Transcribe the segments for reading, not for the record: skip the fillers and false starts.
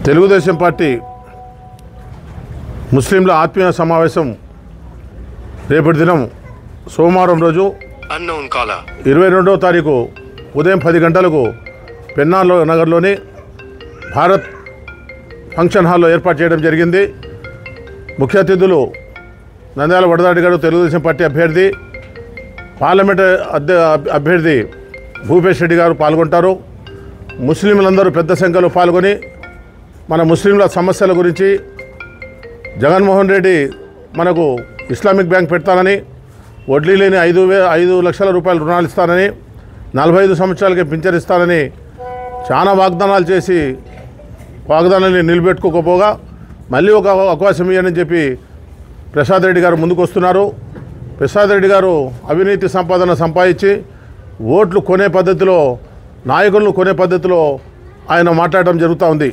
Telugu Desam party ముస్లింల ఆత్మీయ సమావేశం రేపటి దినం సోమవారం రోజు 22వ తారీఖు ఉదయం 10 గంటలకు పెన్నాల నగర్లోని భారత్ ఫంక్షన్ హాల్లో ఏర్పాటు చేయడం జరిగింది. ముఖ్య అతిథులు నంద్యాల వడదాడి గారు తెలుగుదేశం పార్టీ అభ్యర్థి, పార్లమెంట్ అభ్యర్థి భూపేష్ రెడ్డి గారు పాల్గొంటారు. ముస్లింలందరూ పెద్ద సంఖ్యలో పాల్గొని మన ముస్లింల సమస్యల గురించి, జగన్మోహన్ రెడ్డి మనకు ఇస్లామిక్ బ్యాంక్ పెడతానని, వడ్డీ లేని 5 లక్షల రూపాయల రుణాలు ఇస్తానని, 45 సంవత్సరాలకి పింఛన్ ఇస్తానని చాలా వాగ్దానాలు చేసి వాగ్దానాన్ని నిలబెట్టుకోకపోగా మళ్ళీ ఒక అవకాశం ఇవ్వని చెప్పి ప్రసాద్ రెడ్డి గారు ముందుకు వస్తున్నారు. ప్రసాద్ రెడ్డి గారు అవినీతి సంపాదన సంపాదించి ఓట్లు కొనే పద్ధతిలో, నాయకులను కొనే పద్ధతిలో ఆయన మాట్లాడడం జరుగుతూ ఉంది.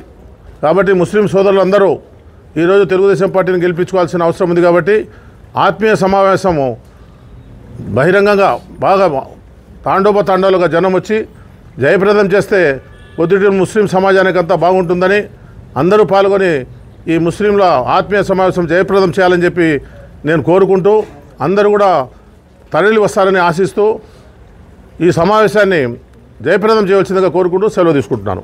కాబట్టి ముస్లిం సోదరులందరూ ఈరోజు తెలుగుదేశం పార్టీని గెలిపించుకోవాల్సిన అవసరం ఉంది. కాబట్టి ఆత్మీయ సమావేశము బహిరంగంగా బాగా తాండోపతాండవులుగా జనం వచ్చి జయప్రదం చేస్తే కొద్దిటి ముస్లిం సమాజానికంతా బాగుంటుందని అందరూ పాల్గొని ఈ ముస్లింల ఆత్మీయ సమావేశం జయప్రదం చేయాలని చెప్పి నేను కోరుకుంటూ, అందరూ కూడా తరలి వస్తారని ఆశిస్తూ ఈ సమావేశాన్ని జయప్రదం చేయవలసిందిగా కోరుకుంటూ సెలవు తీసుకుంటున్నాను.